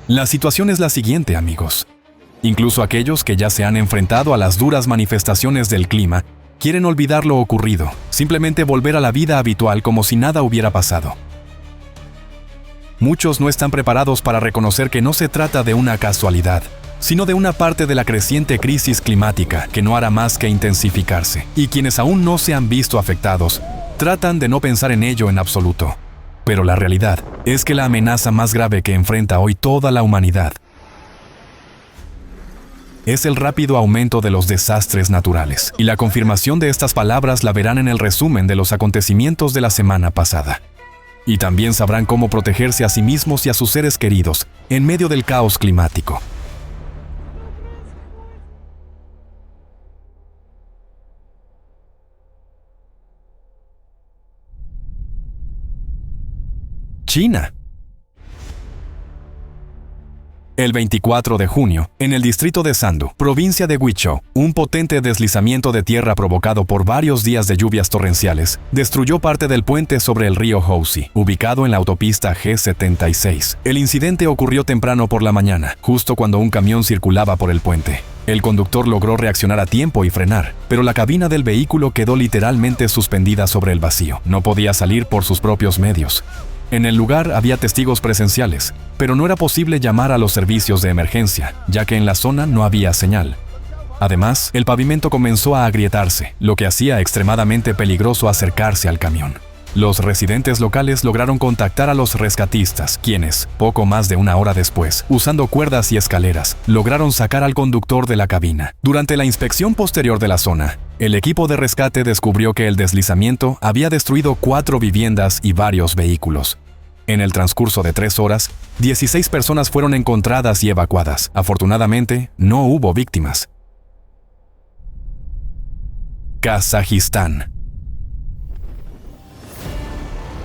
La situación es la siguiente, amigos. Incluso aquellos que ya se han enfrentado a las duras manifestaciones del clima quieren olvidar lo ocurrido, simplemente volver a la vida habitual como si nada hubiera pasado. Muchos no están preparados para reconocer que no se trata de una casualidad, sino de una parte de la creciente crisis climática que no hará más que intensificarse. Y quienes aún no se han visto afectados, tratan de no pensar en ello en absoluto. Pero la realidad es que la amenaza más grave que enfrenta hoy toda la humanidad es el rápido aumento de los desastres naturales. Y la confirmación de estas palabras la verán en el resumen de los acontecimientos de la semana pasada. Y también sabrán cómo protegerse a sí mismos y a sus seres queridos en medio del caos climático. China. El 24 de junio, en el distrito de Sandu, provincia de Guizhou, un potente deslizamiento de tierra provocado por varios días de lluvias torrenciales destruyó parte del puente sobre el río Houxi, ubicado en la autopista G76. El incidente ocurrió temprano por la mañana, justo cuando un camión circulaba por el puente. El conductor logró reaccionar a tiempo y frenar, pero la cabina del vehículo quedó literalmente suspendida sobre el vacío. No podía salir por sus propios medios. En el lugar había testigos presenciales, pero no era posible llamar a los servicios de emergencia, ya que en la zona no había señal. Además, el pavimento comenzó a agrietarse, lo que hacía extremadamente peligroso acercarse al camión. Los residentes locales lograron contactar a los rescatistas, quienes, poco más de una hora después, usando cuerdas y escaleras, lograron sacar al conductor de la cabina. Durante la inspección posterior de la zona, el equipo de rescate descubrió que el deslizamiento había destruido 4 viviendas y varios vehículos. En el transcurso de 3 horas, 16 personas fueron encontradas y evacuadas. Afortunadamente, no hubo víctimas. Kazajistán.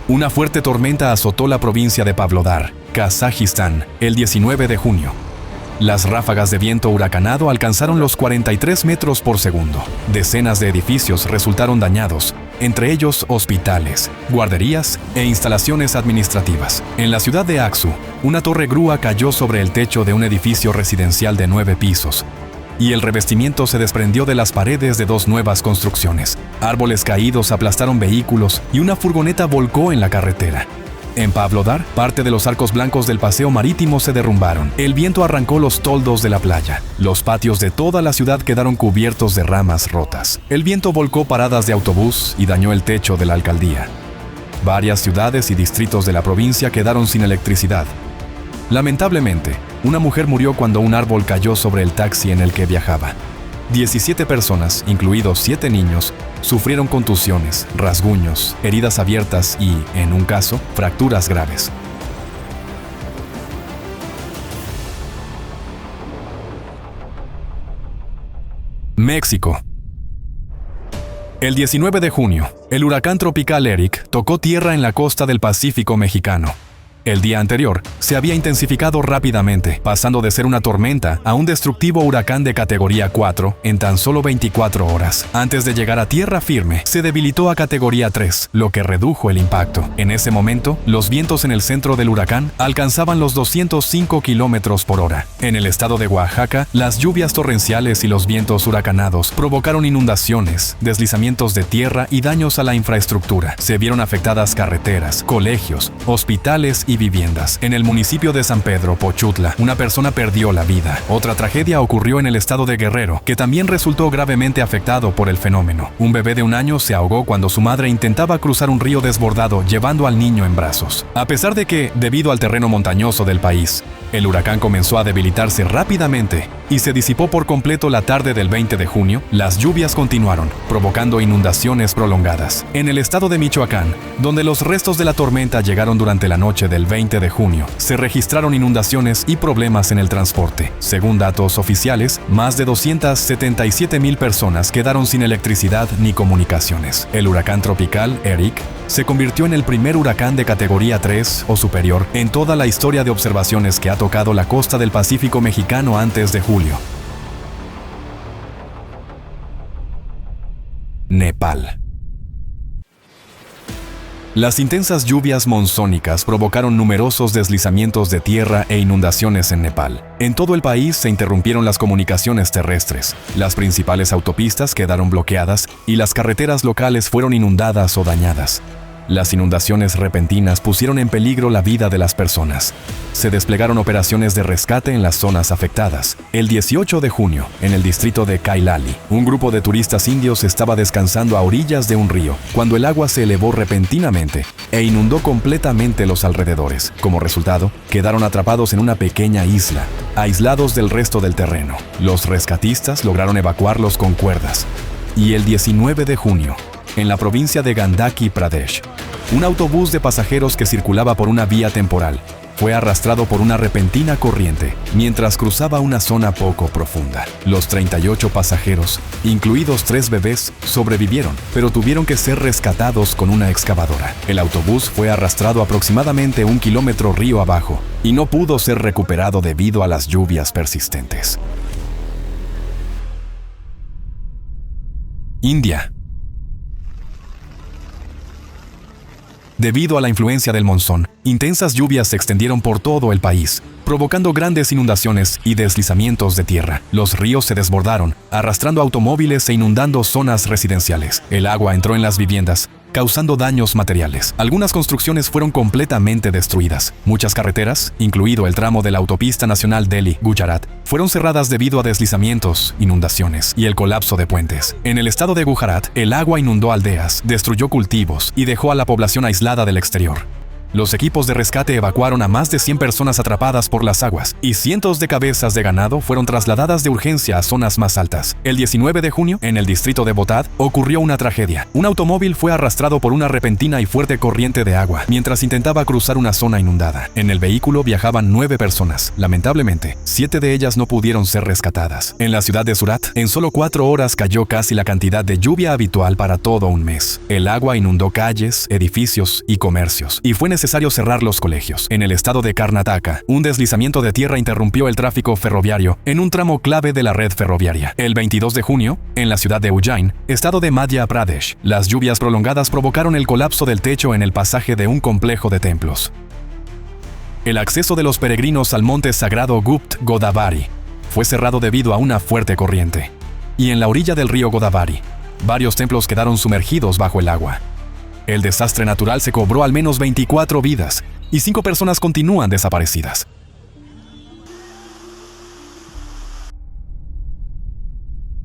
Una fuerte tormenta azotó la provincia de Pavlodar, Kazajistán, el 19 de junio. Las ráfagas de viento huracanado alcanzaron los 43 metros por segundo. Decenas de edificios resultaron dañados, entre ellos hospitales, guarderías e instalaciones administrativas. En la ciudad de Aksu, una torre grúa cayó sobre el techo de un edificio residencial de 9 pisos, y el revestimiento se desprendió de las paredes de 2 nuevas construcciones. Árboles caídos aplastaron vehículos y una furgoneta volcó en la carretera. En Pavlodar, parte de los arcos blancos del paseo marítimo se derrumbaron. El viento arrancó los toldos de la playa. Los patios de toda la ciudad quedaron cubiertos de ramas rotas. El viento volcó paradas de autobús y dañó el techo de la alcaldía. Varias ciudades y distritos de la provincia quedaron sin electricidad. Lamentablemente, una mujer murió cuando un árbol cayó sobre el taxi en el que viajaba. 17 personas, incluidos 7 niños, sufrieron contusiones, rasguños, heridas abiertas y, en un caso, fracturas graves. México. El 19 de junio, el huracán tropical Eric tocó tierra en la costa del Pacífico mexicano. El día anterior, se había intensificado rápidamente, pasando de ser una tormenta a un destructivo huracán de categoría 4 en tan solo 24 horas. Antes de llegar a tierra firme, se debilitó a categoría 3, lo que redujo el impacto. En ese momento, los vientos en el centro del huracán alcanzaban los 205 kilómetros por hora. En el estado de Oaxaca, las lluvias torrenciales y los vientos huracanados provocaron inundaciones, deslizamientos de tierra y daños a la infraestructura. Se vieron afectadas carreteras, colegios, hospitales y viviendas. En el municipio de San Pedro, Pochutla, una persona perdió la vida. Otra tragedia ocurrió en el estado de Guerrero, que también resultó gravemente afectado por el fenómeno. Un bebé de 1 año se ahogó cuando su madre intentaba cruzar un río desbordado llevando al niño en brazos. A pesar de que, debido al terreno montañoso del país, el huracán comenzó a debilitarse rápidamente y se disipó por completo la tarde del 20 de junio, las lluvias continuaron, provocando inundaciones prolongadas. En el estado de Michoacán, donde los restos de la tormenta llegaron durante la noche del 20 de junio, se registraron inundaciones y problemas en el transporte. Según datos oficiales, más de 277,000 personas quedaron sin electricidad ni comunicaciones. El huracán tropical Eric se convirtió en el primer huracán de categoría 3 o superior en toda la historia de observaciones que ha tocado la costa del Pacífico mexicano antes de julio. Nepal. Las intensas lluvias monzónicas provocaron numerosos deslizamientos de tierra e inundaciones en Nepal. En todo el país se interrumpieron las comunicaciones terrestres, las principales autopistas quedaron bloqueadas y las carreteras locales fueron inundadas o dañadas. Las inundaciones repentinas pusieron en peligro la vida de las personas. Se desplegaron operaciones de rescate en las zonas afectadas. El 18 de junio, en el distrito de Kailali, un grupo de turistas indios estaba descansando a orillas de un río, cuando el agua se elevó repentinamente e inundó completamente los alrededores. Como resultado, quedaron atrapados en una pequeña isla, aislados del resto del terreno. Los rescatistas lograron evacuarlos con cuerdas. Y el 19 de junio, en la provincia de Gandaki Pradesh, un autobús de pasajeros que circulaba por una vía temporal fue arrastrado por una repentina corriente mientras cruzaba una zona poco profunda. Los 38 pasajeros, incluidos 3 bebés, sobrevivieron, pero tuvieron que ser rescatados con una excavadora. El autobús fue arrastrado aproximadamente 1 kilómetro río abajo y no pudo ser recuperado debido a las lluvias persistentes. India. Debido a la influencia del monzón, intensas lluvias se extendieron por todo el país, provocando grandes inundaciones y deslizamientos de tierra. Los ríos se desbordaron, arrastrando automóviles e inundando zonas residenciales. El agua entró en las viviendas, causando daños materiales. Algunas construcciones fueron completamente destruidas. Muchas carreteras, incluido el tramo de la autopista nacional Delhi-Gujarat, fueron cerradas debido a deslizamientos, inundaciones y el colapso de puentes. En el estado de Gujarat, el agua inundó aldeas, destruyó cultivos y dejó a la población aislada del exterior. Los equipos de rescate evacuaron a más de 100 personas atrapadas por las aguas y cientos de cabezas de ganado fueron trasladadas de urgencia a zonas más altas. El 19 de junio, en el distrito de Botad, ocurrió una tragedia. Un automóvil fue arrastrado por una repentina y fuerte corriente de agua mientras intentaba cruzar una zona inundada. En el vehículo viajaban 9 personas. Lamentablemente, 7 de ellas no pudieron ser rescatadas. En la ciudad de Surat, en solo 4 horas cayó casi la cantidad de lluvia habitual para todo un mes. El agua inundó calles, edificios y comercios, y fue necesario cerrar los colegios. En el estado de Karnataka, un deslizamiento de tierra interrumpió el tráfico ferroviario en un tramo clave de la red ferroviaria. El 22 de junio, en la ciudad de Ujjain, estado de Madhya Pradesh, las lluvias prolongadas provocaron el colapso del techo en el pasaje de un complejo de templos. El acceso de los peregrinos al monte sagrado Gupt Godavari fue cerrado debido a una fuerte corriente. Y en la orilla del río Godavari, varios templos quedaron sumergidos bajo el agua. El desastre natural se cobró al menos 24 vidas y 5 personas continúan desaparecidas.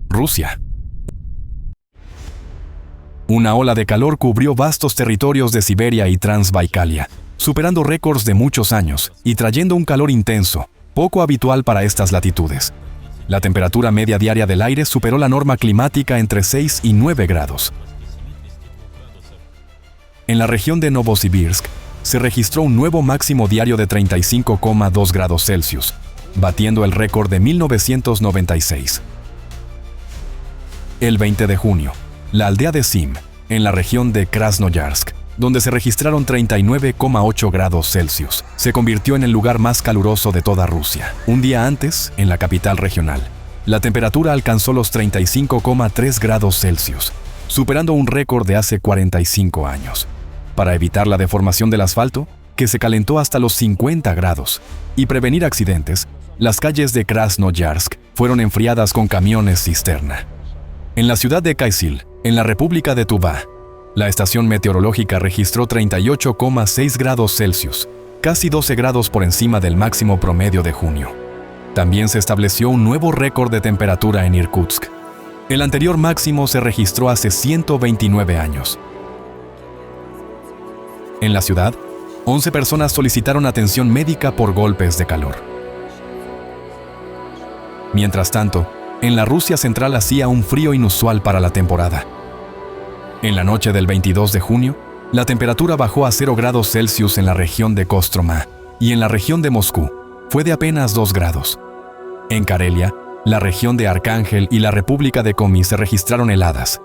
Rusia. Una ola de calor cubrió vastos territorios de Siberia y Transbaikalia, superando récords de muchos años y trayendo un calor intenso, poco habitual para estas latitudes. La temperatura media diaria del aire superó la norma climática entre 6 y 9 grados. En la región de Novosibirsk, se registró un nuevo máximo diario de 35,2 grados Celsius, batiendo el récord de 1996. El 20 de junio, la aldea de Sim, en la región de Krasnoyarsk, donde se registraron 39,8 grados Celsius, se convirtió en el lugar más caluroso de toda Rusia. Un día antes, en la capital regional, la temperatura alcanzó los 35,3 grados Celsius, superando un récord de hace 45 años. Para evitar la deformación del asfalto, que se calentó hasta los 50 grados, y prevenir accidentes, las calles de Krasnoyarsk fueron enfriadas con camiones cisterna. En la ciudad de Kaisil, en la República de Tuvá, la estación meteorológica registró 38,6 grados Celsius, casi 12 grados por encima del máximo promedio de junio. También se estableció un nuevo récord de temperatura en Irkutsk. El anterior máximo se registró hace 129 años. En la ciudad, 11 personas solicitaron atención médica por golpes de calor. Mientras tanto, en la Rusia central hacía un frío inusual para la temporada. En la noche del 22 de junio, la temperatura bajó a 0 grados Celsius en la región de Kostroma y en la región de Moscú fue de apenas 2 grados. En Karelia, la región de Arcángel y la República de Komi se registraron heladas.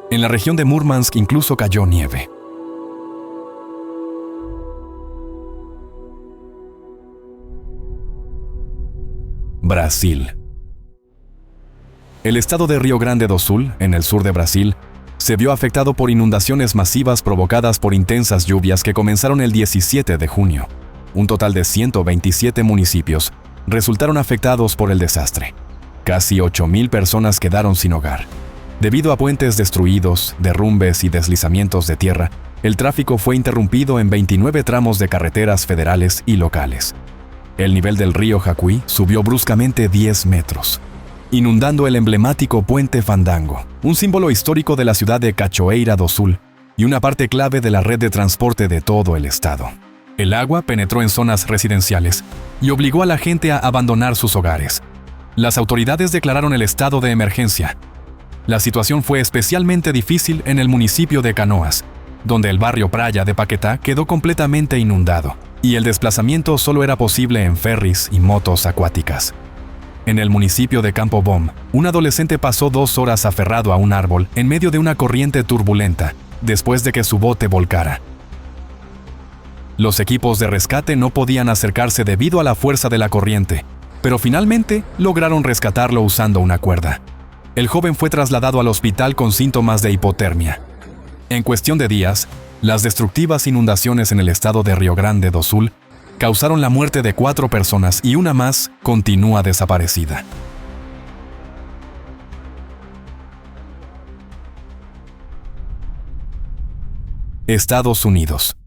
En la región de Murmansk incluso cayó nieve. Brasil. El estado de Rio Grande do Sul, en el sur de Brasil, se vio afectado por inundaciones masivas provocadas por intensas lluvias que comenzaron el 17 de junio. Un total de 127 municipios resultaron afectados por el desastre. Casi 8,000 personas quedaron sin hogar. Debido a puentes destruidos, derrumbes y deslizamientos de tierra, el tráfico fue interrumpido en 29 tramos de carreteras federales y locales. El nivel del río Jacuí subió bruscamente 10 metros, inundando el emblemático Puente Fandango, un símbolo histórico de la ciudad de Cachoeira do Sul y una parte clave de la red de transporte de todo el estado. El agua penetró en zonas residenciales y obligó a la gente a abandonar sus hogares. Las autoridades declararon el estado de emergencia. La situación fue especialmente difícil en el municipio de Canoas, donde el barrio Praia de Paquetá quedó completamente inundado, y el desplazamiento solo era posible en ferries y motos acuáticas. En el municipio de Campo Bom, un adolescente pasó 2 horas aferrado a un árbol en medio de una corriente turbulenta, después de que su bote volcara. Los equipos de rescate no podían acercarse debido a la fuerza de la corriente, pero finalmente lograron rescatarlo usando una cuerda. El joven fue trasladado al hospital con síntomas de hipotermia. En cuestión de días, las destructivas inundaciones en el estado de Río Grande do Sul causaron la muerte de 4 personas y una más continúa desaparecida. Estados Unidos.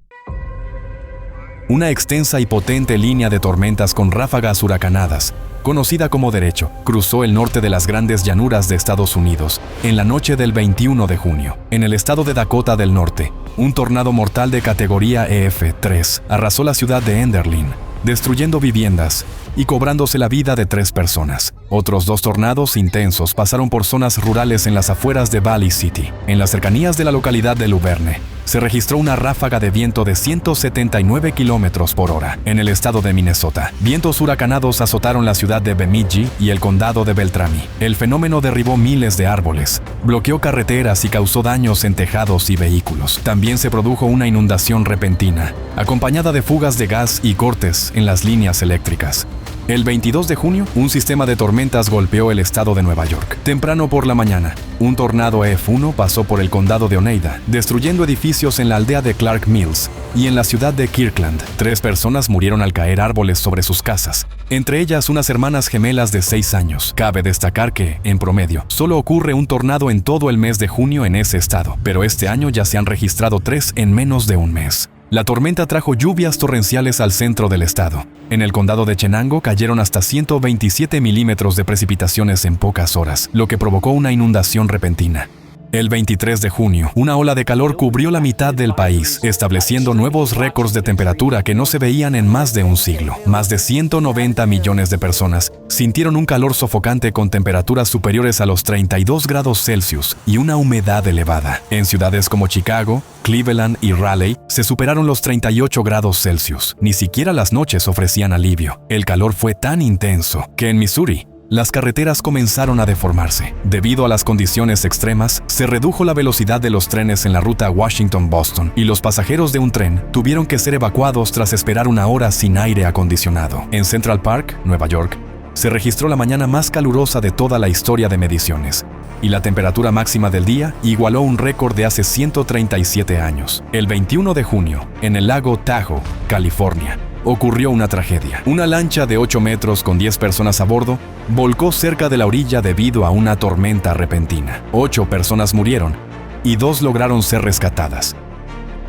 Una extensa y potente línea de tormentas con ráfagas huracanadas, conocida como derecho, cruzó el norte de las grandes llanuras de Estados Unidos en la noche del 21 de junio. En el estado de Dakota del Norte, un tornado mortal de categoría EF3 arrasó la ciudad de Enderlin, destruyendo viviendas y cobrándose la vida de 3 personas. Otros 2 tornados intensos pasaron por zonas rurales en las afueras de Valley City. En las cercanías de la localidad de Luverne, se registró una ráfaga de viento de 179 kilómetros por hora. En el estado de Minnesota, vientos huracanados azotaron la ciudad de Bemidji y el condado de Beltrami. El fenómeno derribó miles de árboles, bloqueó carreteras y causó daños en tejados y vehículos. También se produjo una inundación repentina, acompañada de fugas de gas y cortes en las líneas eléctricas. El 22 de junio, un sistema de tormentas golpeó el estado de Nueva York. Temprano por la mañana, un tornado F1 pasó por el condado de Oneida, destruyendo edificios en la aldea de Clark Mills y en la ciudad de Kirkland. 3 personas murieron al caer árboles sobre sus casas, entre ellas unas hermanas gemelas de 6 años. Cabe destacar que, en promedio, solo ocurre un tornado en todo el mes de junio en ese estado, pero este año ya se han registrado 3 en menos de un mes. La tormenta trajo lluvias torrenciales al centro del estado. En el condado de Chenango cayeron hasta 127 milímetros de precipitaciones en pocas horas, lo que provocó una inundación repentina. El 23 de junio, una ola de calor cubrió la mitad del país, estableciendo nuevos récords de temperatura que no se veían en más de un siglo. Más de 190 millones de personas sintieron un calor sofocante con temperaturas superiores a los 32 grados Celsius y una humedad elevada. En ciudades como Chicago, Cleveland y Raleigh se superaron los 38 grados Celsius. Ni siquiera las noches ofrecían alivio. El calor fue tan intenso que en Missouri, las carreteras comenzaron a deformarse. Debido a las condiciones extremas, se redujo la velocidad de los trenes en la ruta Washington-Boston y los pasajeros de un tren tuvieron que ser evacuados tras esperar 1 hora sin aire acondicionado. En Central Park, Nueva York, se registró la mañana más calurosa de toda la historia de mediciones, y la temperatura máxima del día igualó un récord de hace 137 años. El 21 de junio, en el lago Tahoe, California, ocurrió una tragedia. Una lancha de 8 metros con 10 personas a bordo volcó cerca de la orilla debido a una tormenta repentina. 8 personas murieron y 2 lograron ser rescatadas.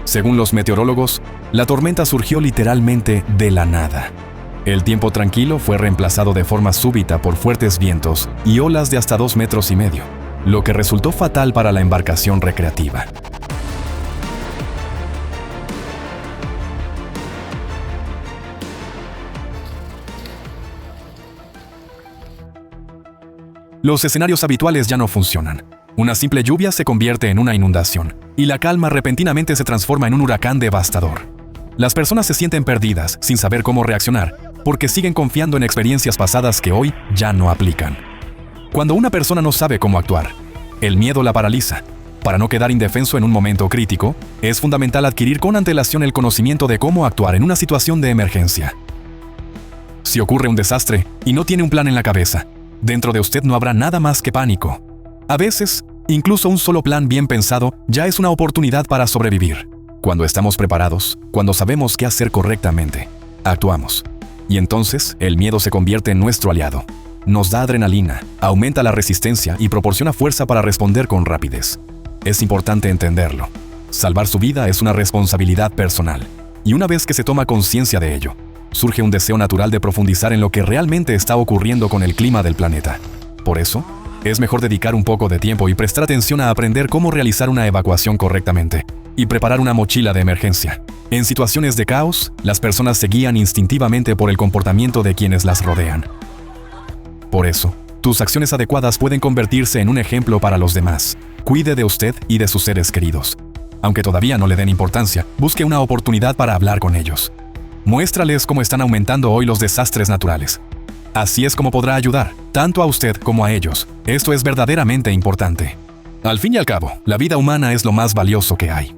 Según los meteorólogos, la tormenta surgió literalmente de la nada. El tiempo tranquilo fue reemplazado de forma súbita por fuertes vientos y olas de hasta 2,5 metros, lo que resultó fatal para la embarcación recreativa. Los escenarios habituales ya no funcionan. Una simple lluvia se convierte en una inundación, y la calma repentinamente se transforma en un huracán devastador. Las personas se sienten perdidas, sin saber cómo reaccionar, porque siguen confiando en experiencias pasadas que hoy ya no aplican. Cuando una persona no sabe cómo actuar, el miedo la paraliza. Para no quedar indefenso en un momento crítico, es fundamental adquirir con antelación el conocimiento de cómo actuar en una situación de emergencia. Si ocurre un desastre y no tiene un plan en la cabeza, dentro de usted no habrá nada más que pánico. A veces, Incluso un solo plan bien pensado ya es una oportunidad para sobrevivir. Cuando estamos preparados, cuando sabemos qué hacer correctamente, actuamos. Y entonces, el miedo se convierte en nuestro aliado. Nos da adrenalina, aumenta la resistencia y proporciona fuerza para responder con rapidez. Es importante entenderlo. Salvar su vida es una responsabilidad personal. Y una vez que se toma conciencia de ello, surge un deseo natural de profundizar en lo que realmente está ocurriendo con el clima del planeta. Por eso, es mejor dedicar un poco de tiempo y prestar atención a aprender cómo realizar una evacuación correctamente y preparar una mochila de emergencia. En situaciones de caos, las personas se guían instintivamente por el comportamiento de quienes las rodean. Por eso, tus acciones adecuadas pueden convertirse en un ejemplo para los demás. Cuide de usted y de sus seres queridos. Aunque todavía no le den importancia, busque una oportunidad para hablar con ellos. Muéstrales cómo están aumentando hoy los desastres naturales. Así es como podrá ayudar, tanto a usted como a ellos. Esto es verdaderamente importante. Al fin y al cabo, la vida humana es lo más valioso que hay.